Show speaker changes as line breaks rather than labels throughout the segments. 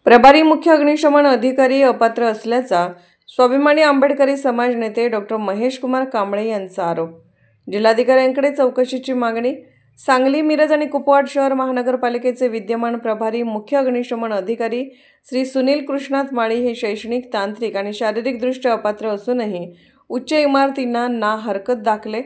प्रभारी मुख्य अग्निशमन अधिकारी अपात्र असल्याचा स्वाभिमानी आंबेडकरी समाज नेते डॉक्टर महेश कुमार कांबळे यांचा आरोप। जिल्हाधिकाऱ्यांकडे चौकशीची मागणी। सांगली, मिरज आणि कुपवाड शहर महानगरपालिकेचे विद्यमान प्रभारी मुख्य अग्निशमन अधिकारी श्री सुनील कृष्णात माळी हे शैक्षणिक, तांत्रिक आणि शारीरिकदृष्ट्या अपात्र असूनही उच्च इमारतींना ना हरकत दाखले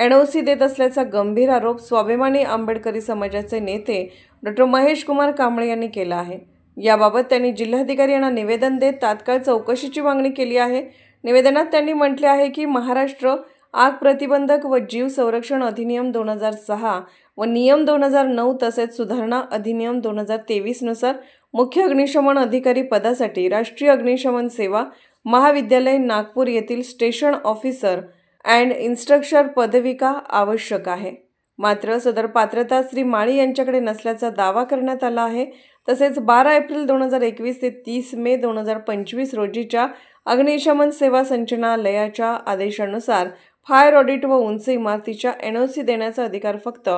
NOC देत असल्याचा गंभीर आरोप स्वाभिमानी आंबेडकरी समाजाचे नेते डॉक्टर महेश कुमार कांबळे यांनी केला आहे। याबाबत त्यांनी जिल्हाधिकारी यांना निवेदन देत तात्काळ चौकशीची मागणी केली आहे। निवेदनात त्यांनी म्हटले आहे की महाराष्ट्र आग प्रतिबंधक व जीव संरक्षण अधिनियम 2006 व नियम 2009 तसेच सुधारणा अधिनियम 2023 नुसार मुख्य अग्निशमन अधिकारी पदासाठी राष्ट्रीय अग्निशमन सेवा महाविद्यालय नागपूर येथील स्टेशन ऑफिसर अँड इन्स्ट्रक्टर पदविका आवश्यक आहे। मात्र सदर पात्रता श्री माळी यांच्याकडे नसल्याचा दावा करण्यात आला आहे। तसेच 12 एप्रिल 2021 ते 30 मे 2025 रोजीच्या अग्निशमन सेवा संचालनालयाच्या आदेशानुसार फायर ऑडिट व उंच इमारतीच्या NOC देण्याचा अधिकार फक्त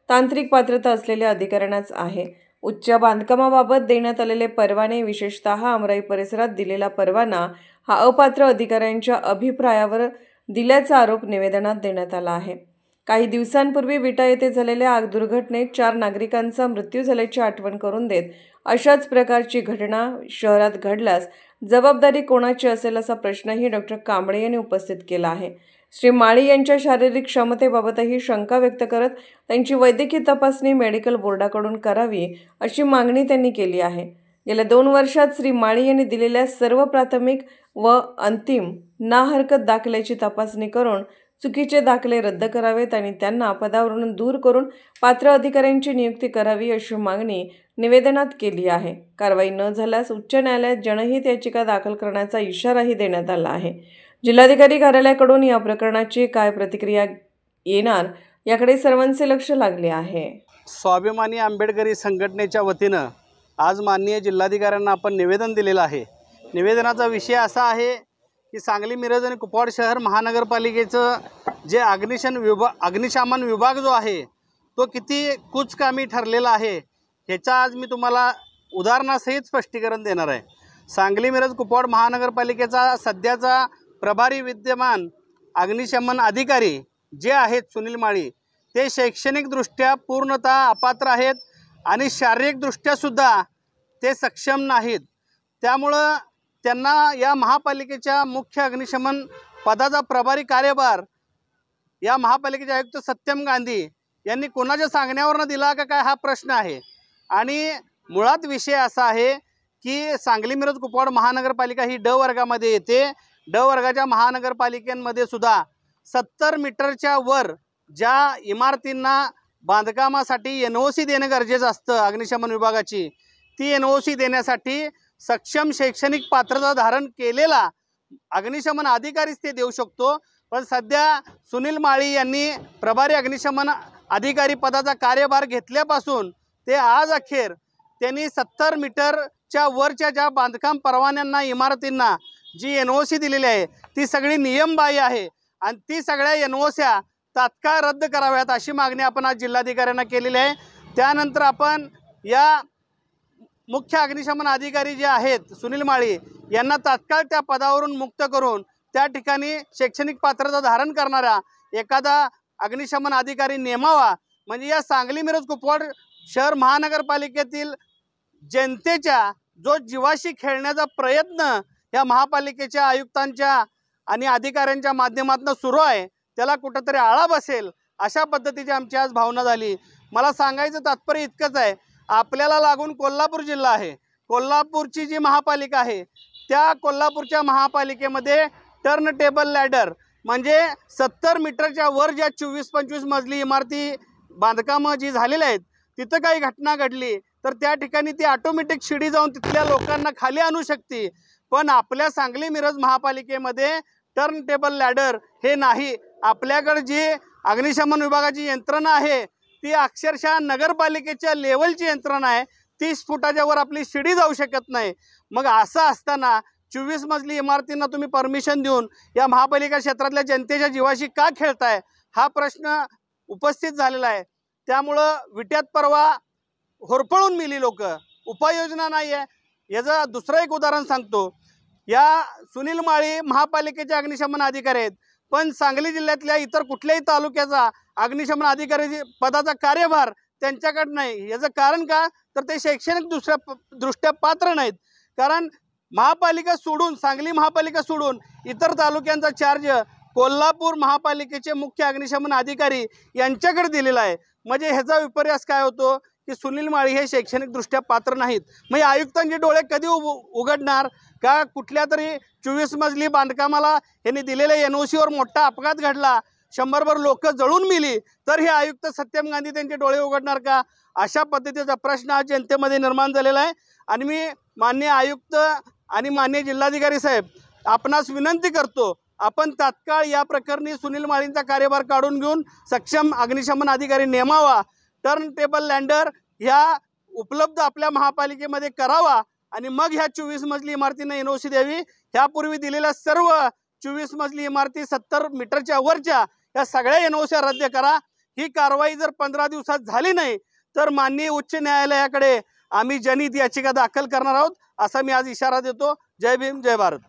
तांत्रिक पात्रता असलेल्या अधिकाऱ्यांनाच आहे। उच्च बांधकामाबाबत देण्यात आलेले परवाने, विशेषतः अमराई परिसरात दिलेला परवाना हा अपात्र अधिकाऱ्यांच्या अभिप्रायावर दिल्याचा आरोप निवेदनात देण्यात आला आहे। काही दिवसांपूर्वी विटा येथे झालेल्या आग दुर्घटनेत 4 नागरिकांचा मृत्यू झाल्याची आठवण करून देत अशाच प्रकारची घटना शहरात घडल्यास जबाबदारी कोणाची असेल असा प्रश्नही डॉक्टर कांबळे यांनी उपस्थित केला आहे। श्री माळी यांच्या शारीरिक क्षमतेबाबतही शंका व्यक्त करत त्यांची वैद्यकीय तपासणी मेडिकल बोर्डाकडून करावी अशी मागणी त्यांनी केली आहे। गेल्या 2 वर्षात श्री माळी यांनी दिलेल्या सर्व प्राथमिक व अंतिम ना हरकत दाखल्याची तपासणी करून चुकीचे दाखले रद्द करावेत आणि त्यांना पदावरून दूर करून पात्र अधिकाऱ्यांची नियुक्ती करावी अशी मागणी निवेदनात केली आहे। कारवाई न झाल्यास उच्च न्यायालयात जनहित याचिका दाखल करण्याचा इशाराही देण्यात आला आहे। जिल्हाधिकारी कार्यालयाकडून या प्रकरणाची काय प्रतिक्रिया येणार याकडे सर्वांचे लक्ष लागले आहे।
स्वाभिमानी आंबेडकरी संघटनेच्या वतीनं आज माननीय जिल्हाधिकाऱ्यांना आपण निवेदन दिलेलं आहे। निवेदनाचा विषय असा आहे की सांगली, मिरज आणि कुपवाड शहर महानगरपालिकेचं जे अग्निशमन विभाग जो आहे तो किती कुचकामी ठरलेला आहे ह्याचा आज मी तुम्हाला उदाहरणासहित स्पष्टीकरण देणार आहे। सांगली, मिरज, कुपवाड महानगरपालिकेचा सध्याचा प्रभारी विद्यमान अग्निशमन अधिकारी जे आहेत सुनील माळी, ते शैक्षणिकदृष्ट्या पूर्णतः अपात्र आहेत आणि शारीरिकदृष्ट्यासुद्धा ते सक्षम नाहीत। त्यामुळं त्यांना या महापालिकेच्या मुख्य अग्निशमन पदाचा प्रभारी कार्यभार या महापालिकेचे आयुक्त सत्यम गांधी यांनी कोणाच्या सांगण्यावरनं दिला का काय हा प्रश्न आहे। आणि मुळात विषय असा आहे की सांगली, मिरज, कुपवाड महानगरपालिका ही ड वर्गामध्ये येते। ड वर्गाच्या महानगरपालिकेमध्ये सुद्धा 70 मीटरच्या वर ज्या इमारतींना बांधकामासाठी NOC देणं गरजेचं असतं अग्निशमन विभागाची, ती NOC देण्यासाठी सक्षम शैक्षणिक पात्रता धारण केलेला अग्निशमन अधिकारीच ते देऊ शकतो। पण सध्या सुनील माळी यांनी प्रभारी अग्निशमन अधिकारी पदाचा कार्यभार घेतल्यापासून ते आज अखेर त्यांनी 70 मीटरच्या वरच्या ज्या बांधकाम परवान्यांना, इमारतींना जी NOC दिलेली आहे ती सगळी नियमबाह्य आहे आणि ती सगळ्या NOCs तात्काळ रद्द कराव्यात अशी मागणी आपण आज जिल्हाधिकाऱ्यांना केलेली आहे। त्यानंतर आपण या मुख्य अग्निशमन अधिकारी जे आहेत सुनील माळी यांना तात्काळ त्या पदावरून मुक्त करून त्या ठिकाणी शैक्षणिक पात्रता धारण करणारा एखादा अग्निशमन अधिकारी नेमावा, म्हणजे या सांगली, मिरज, कुपवाड शहर महानगरपालिकेतील जनतेच्या जो जीवाशी खेळण्याचा प्रयत्न या महापालिकेच्या आयुक्तांच्या आणि अधिकाऱ्यांच्या माध्यमातून सुरू आहे त्याला कुठंतरी आळा बसेल अशा पद्धतीची आमची आज भावना झाली। मला सांगायचं तात्पर्य इतकंच आहे, आपल्याला लागून कोल्हापूर जिल्हा आहे। कोल्हापूरची जी महापालिका आहे त्या कोल्हापूरच्या महापालिकेमध्ये टर्न टेबल लॅडर म्हणजे 70 मीटरच्या वर ज्या 24-25 मजली इमारती बांधकामं जी झालेली आहेत तिथं काही घटना घडली तर त्या ठिकाणी ती ऑटोमॅटिक शिडी जाऊन तिथल्या लोकांना खाली आणू शकते। पण आपल्या सांगली, मिरज महापालिकेमध्ये टर्न टेबल लॅडर हे नाही। आपल्याकडे जी अग्निशमन विभागाची यंत्रणा आहे ती अक्षरशः नगरपालिकेच्या लेवलची यंत्रणा आहे। 30 फुटाच्या वर आपली शिडी जाऊ शकत नाही। मग असं असताना 24 मजली इमारतींना तुम्ही परमिशन देऊन या महापालिका क्षेत्रातल्या जनतेच्या जीवाशी का खेळताय हा प्रश्न उपस्थित झालेला आहे। त्यामुळं विट्यात परवा होरपळून मेली लोक, उपाययोजना नाही आहे। याचं दुसरं एक उदाहरण सांगतो. या सुनील माळी महापालिकेचे अग्निशमन अधिकारी आहेत, पण सांगली जिल्ह्यातल्या इतर कुठल्याही तालुक्याचा अग्निशमन अधिकारी पदाचा कार्यभार त्यांच्याकडे नाही. याचं कारण का, तर ते शैक्षणिक दृष्ट्या पात्र नाहीत. कारण महापालिका सोडून, सांगली महापालिका सोडून इतर तालुक्यांचा चार्ज कोल्हापूर महापालिकेचे मुख्य अग्निशमन अधिकारी यांच्याकडे दिलेला आहे. म्हणजे ह्याचा विपर्यास काय होतो की सुनील माळी हे शैक्षणिकदृष्ट्या पात्र नाहीत. म्हणजे आयुक्तांचे डोळे कधी उघडणार का? कुठल्या तरी 24 मजली बांधकामाला यांनी दिलेल्या NOCवर मोठा अपघात घडला, 100भर लोक जळून मिली, तर हे आयुक्त सत्यम गांधी त्यांचे डोळे उघडणार का? अशा पद्धतीचा प्रश्न आज जनतेमध्ये निर्माण झालेला आहे. आणि मी माननीय आयुक्त आणि माननीय जिल्हाधिकारी साहेब आपणास विनंती करतो, आपण तात्काळ या प्रकरणी सुनील माळींचा कार्यभार काढून घेऊन सक्षम अग्निशमन अधिकारी नेमावा. टर्न टेबल लँडर ह्या उपलब्ध आपल्या महापालिकेमध्ये करावा आणि मग ह्या 24 मजली इमारतींना NOC द्यावी. ह्यापूर्वी दिलेल्या सर्व 24 मजली इमारती 70 मीटरच्या वरच्या या सगळ्या NOC रद्द करा. ही कारवाई जर 15 दिवसात झाली नाही तर माननीय उच्च न्यायालयाकडे आम्ही जनहित याचिका दाखल करणार आहोत, असा मी आज इशारा देतो. जय भीम, जय भारत.